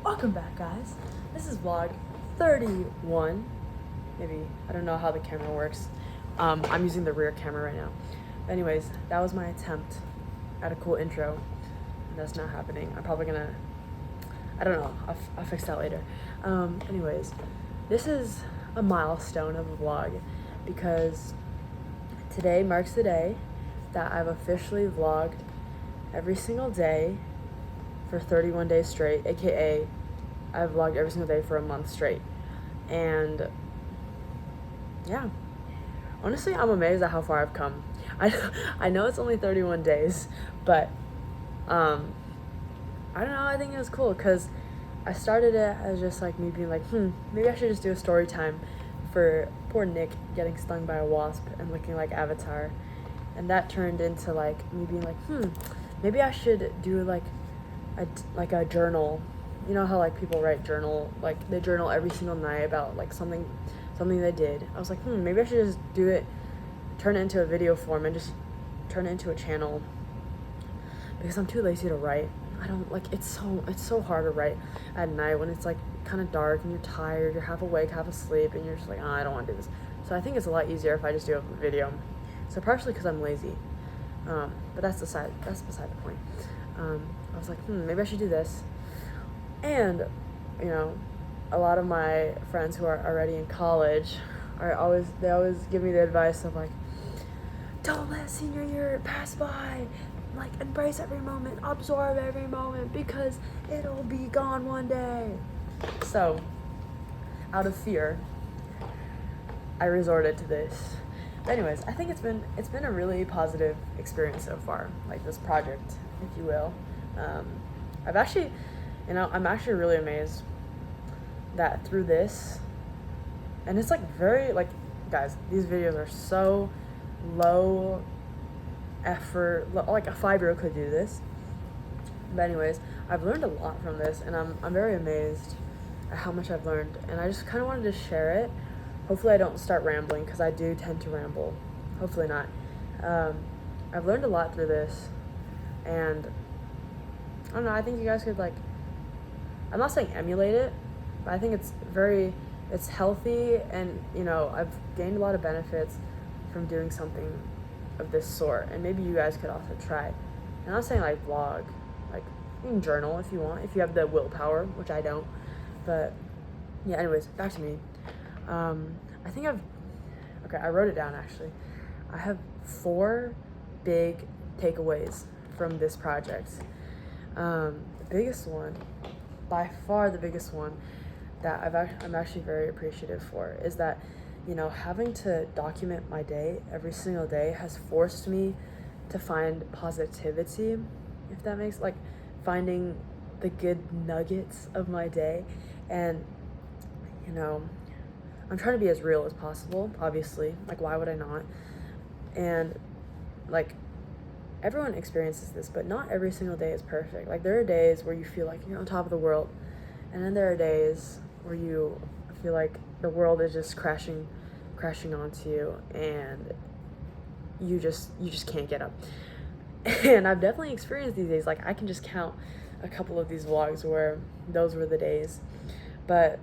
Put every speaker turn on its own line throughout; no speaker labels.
Welcome back, guys. This is vlog 31. Maybe, I don't know how the camera works. I'm using the rear camera right now. Anyways, that was my attempt at a cool intro. That's not happening. I'm probably gonna, I don't know, I'll fix that later. Anyways, this is a milestone of a vlog because today marks the day that I've officially vlogged every single day for 31 days straight, aka I've vlogged every single day for a month straight. And yeah, honestly, I'm amazed at how far I've come. I know it's only 31 days, but I don't know, I think it was cool because I started it as just like me being like, maybe I should just do a story time for poor Nick getting stung by a wasp and looking like Avatar. And that turned into like me being like, maybe I should do like a journal. You know how like people write journal, like they journal every single night about like something they did. I was like, maybe I should just do it, turn it into a video form and just turn it into a channel, because I'm too lazy to write. I don't like, it's so hard to write at night when it's like kind of dark and you're tired, you're half awake, half asleep, and you're just like, I don't want to do this. So I think it's a lot easier if I just do a video. So partially because I'm lazy, but that's beside the point. I was like, maybe I should do this. And, you know, a lot of my friends who are already in college they always give me the advice of like, don't let senior year pass by. Like, embrace every moment, absorb every moment, because it'll be gone one day. So, out of fear, I resorted to this. But anyways, I think it's been a really positive experience so far, like this project, if you will. I've actually, I'm actually really amazed that through this, and it's like very, like, guys, these videos are so low effort, like a 5-year-old could do this. But anyways, I've learned a lot from this, and I'm very amazed at how much I've learned, and I just kind of wanted to share it. Hopefully I don't start rambling, because I do tend to ramble. Hopefully not. I've learned a lot through this, and I don't know, I think you guys could, like, I'm not saying emulate it, but I think it's healthy, and, I've gained a lot of benefits from doing something of this sort, and maybe you guys could also try. I'm not saying, like, vlog, like, you can journal if you want, if you have the willpower, which I don't, but, yeah, anyways, back to me. I think I wrote it down, actually. I have 4 big takeaways from this project. The biggest one, by far the biggest one, that I'm actually very appreciative for is that, having to document my day every single day has forced me to find positivity, if that makes, like, finding the good nuggets of my day. And, I'm trying to be as real as possible, obviously. Like, why would I not? And, like, everyone experiences this, but not every single day is perfect. Like, there are days where you feel like you're on top of the world, and then there are days where you feel like the world is just crashing onto you, and you just can't get up. And I've definitely experienced these days. Like, I can just count a couple of these vlogs where those were the days. But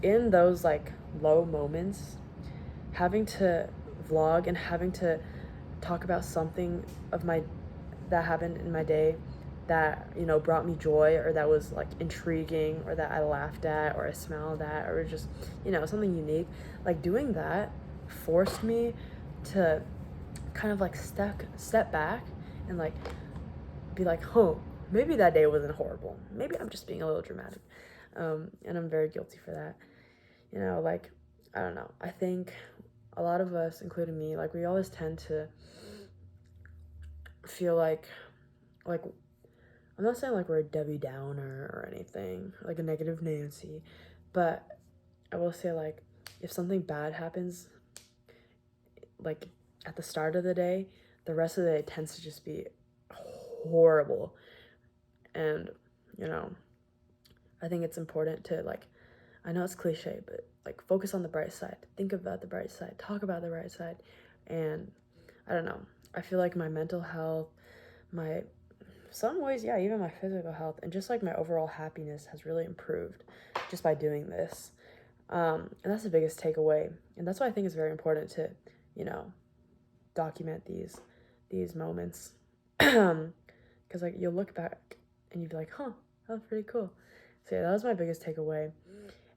in those, like, low moments, having to vlog and having to talk about something that happened in my day that, brought me joy, or that was, like, intriguing, or that I laughed at, or I smiled at, or just, something unique, like, doing that forced me to kind of, like, step back and, like, be like, maybe that day wasn't horrible. Maybe I'm just being a little dramatic. And I'm very guilty for that. Like, I don't know. I think a lot of us, including me, like, we always tend to feel like, I'm not saying like we're a Debbie Downer or anything, like a negative Nancy, but I will say, like, if something bad happens, like, at the start of the day, the rest of the day tends to just be horrible. And, I think it's important to, like, I know it's cliche, but, like, focus on the bright side. Think about the bright side. Talk about the bright side. And I don't know. I feel like my mental health, my some ways, yeah, even my physical health and just like my overall happiness has really improved just by doing this. And that's the biggest takeaway. And that's why I think it's very important to, you know, document these moments. Because like you'll look back and you'd be like, huh, that was pretty cool. So yeah, that was my biggest takeaway.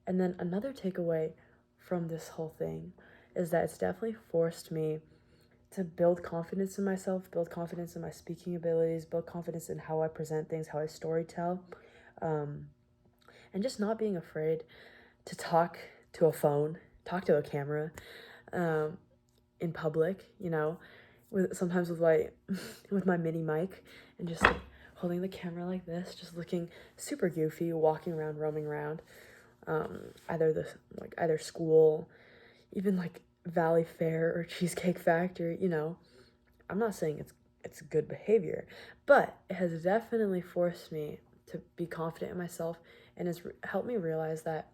And then another takeaway from this whole thing is that it's definitely forced me to build confidence in myself, build confidence in my speaking abilities, build confidence in how I present things, how I storytell, and just not being afraid to talk to a phone, talk to a camera, in public, you know, sometimes with like with my mini mic and just like holding the camera like this, just looking super goofy, walking around, roaming around, either school, even like Valley Fair or Cheesecake Factory, you know. I'm not saying it's good behavior, but it has definitely forced me to be confident in myself and has helped me realize that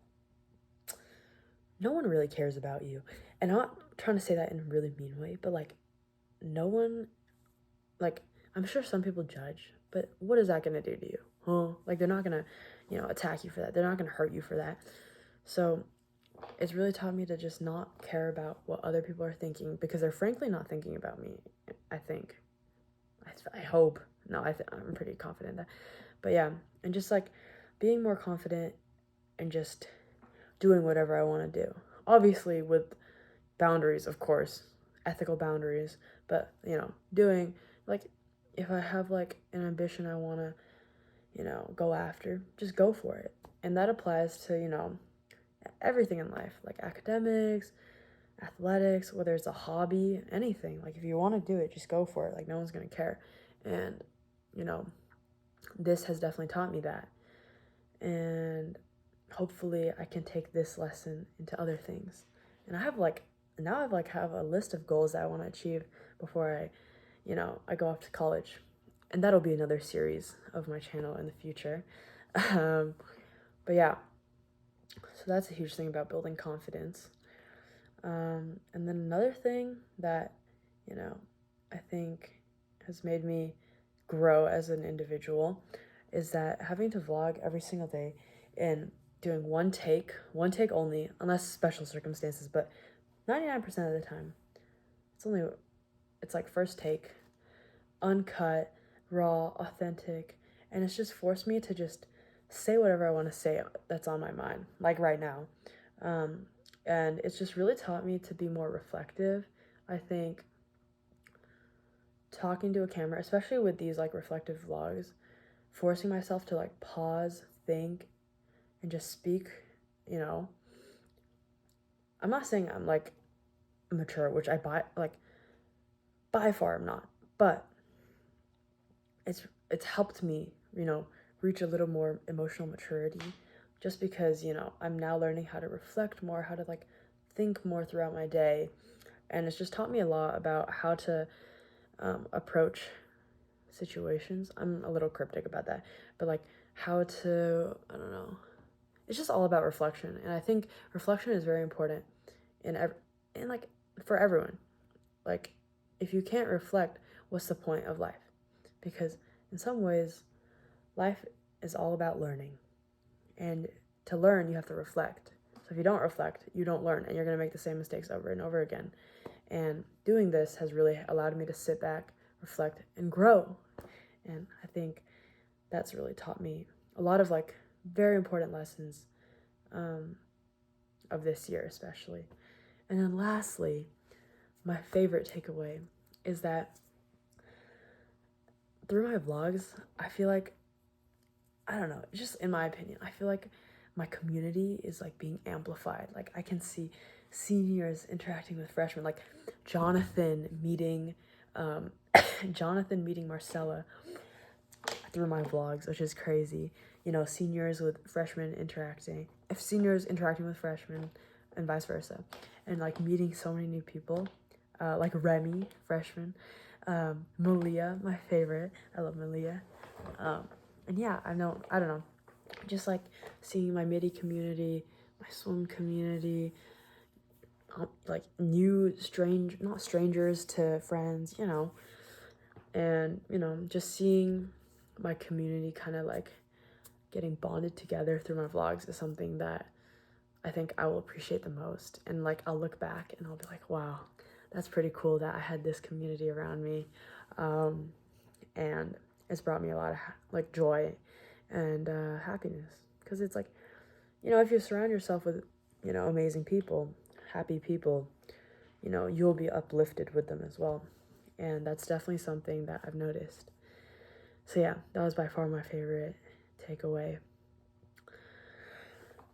no one really cares about you. And I'm not trying to say that in a really mean way, but like no one, like I'm sure some people judge, but what is that gonna do to you? Huh? Like they're not gonna, you know, attack you for that. They're not gonna hurt you for that. So it's really taught me to just not care about what other people are thinking because they're frankly not thinking about me. I think. I hope. No, I'm pretty confident in that. But yeah, and just like being more confident and just doing whatever I want to do. Obviously with boundaries, of course, ethical boundaries, but you know, doing like if I have like an ambition I want to, you know, go after, just go for it. And that applies to, you know, everything in life, like academics, athletics, whether it's a hobby, anything. Like if you want to do it, just go for it. Like no one's going to care. And you know, this has definitely taught me that. And hopefully I can take this lesson into other things. And I have like now I've like have a list of goals that I want to achieve before I, you know, I go off to college. And that'll be another series of my channel in the future. But yeah, so that's a huge thing about building confidence. And then another thing that, you know, I think has made me grow as an individual is that having to vlog every single day and doing one take only, unless special circumstances, but 99% of the time, it's like first take, uncut, raw, authentic, and it's just forced me to just say whatever I want to say that's on my mind, like right now. And it's just really taught me to be more reflective. I think talking to a camera, especially with these like reflective vlogs, forcing myself to like pause, think, and just speak, you know. I'm not saying I'm like mature, which by far I'm not, but it's helped me, you know, reach a little more emotional maturity just because, you know, I'm now learning how to reflect more, how to like think more throughout my day. And it's just taught me a lot about how to approach situations. I'm a little cryptic about that, but like how to, I don't know. It's just all about reflection. And I think reflection is very important in like for everyone. Like if you can't reflect, what's the point of life? Because in some ways, life is all about learning. And to learn, you have to reflect. So if you don't reflect, you don't learn, and you're going to make the same mistakes over and over again. And doing this has really allowed me to sit back, reflect, and grow. And I think that's really taught me a lot of like very important lessons of this year, especially. And then lastly, my favorite takeaway is that through my vlogs, I feel like, I don't know, just in my opinion, I feel like my community is like being amplified. Like I can see seniors interacting with freshmen, like Jonathan meeting Marcella through my vlogs, which is crazy. You know, seniors with freshmen interacting, if seniors interacting with freshmen and vice versa, and like meeting so many new people, like Remy, freshman, Malia, my favorite. I love Malia. And yeah, I don't know, just like seeing my MIDI community, my swim community, like not strangers to friends, you know, and, you know, just seeing my community kind of like getting bonded together through my vlogs is something that I think I will appreciate the most. And like I'll look back and I'll be like, wow, that's pretty cool that I had this community around me. And it's brought me a lot of like joy and happiness, because it's like, you know, if you surround yourself with, you know, amazing people, happy people, you know, you'll be uplifted with them as well. And that's definitely something that I've noticed. So yeah, that was by far my favorite takeaway.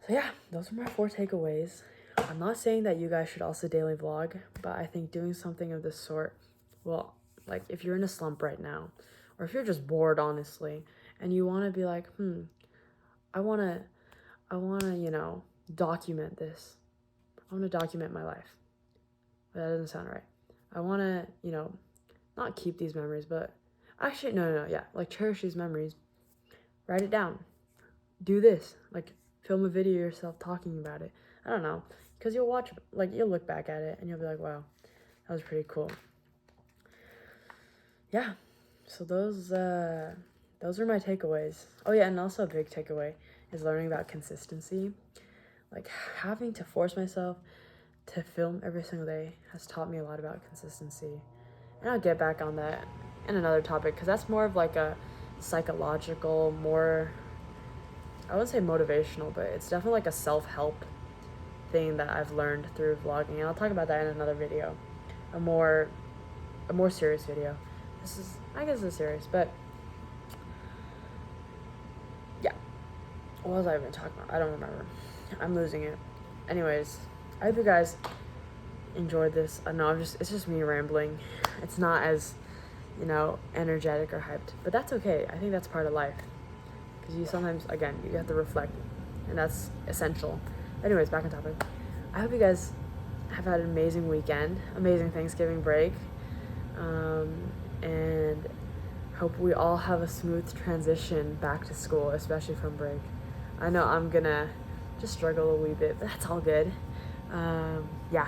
So yeah, those are my 4 takeaways. I'm not saying that you guys should also daily vlog, but I think doing something of this sort, well, like if you're in a slump right now, or if you're just bored, honestly, and you want to be like, I want to, you know, document this. I want to document my life. That doesn't sound right. I want to, you know, not keep these memories, but actually, no, yeah, like cherish these memories. Write it down. Do this. Like, film a video of yourself talking about it. I don't know, because you'll watch, like, you'll look back at it and you'll be like, wow, that was pretty cool. Yeah, so those are my takeaways. Oh yeah, and also a big takeaway is learning about consistency. Like, having to force myself to film every single day has taught me a lot about consistency. And I'll get back on that in another topic, because that's more of like a psychological, more, I wouldn't say motivational, but it's definitely like a self-help thing that I've learned through vlogging. And I'll talk about that in another video, a more serious video. This is, I guess it's serious, but yeah. What was I even talking about? I don't remember. I'm losing it. Anyways, I hope you guys enjoyed this. I know it's just me rambling. It's not as, you know, energetic or hyped, but that's okay. I think that's part of life, because you sometimes, again, you have to reflect, and that's essential. Anyways, back on topic. I hope you guys have had an amazing weekend, amazing Thanksgiving break, and hope we all have a smooth transition back to school, especially from break. I know I'm gonna just struggle a wee bit, but that's all good. Yeah.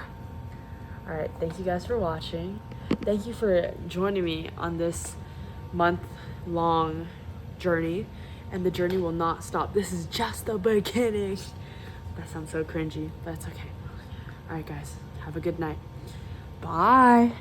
All right, thank you guys for watching. Thank you for joining me on this month-long journey, and the journey will not stop. This is just the beginning. That sounds so cringy, but it's okay. All right, guys, have a good night. Bye.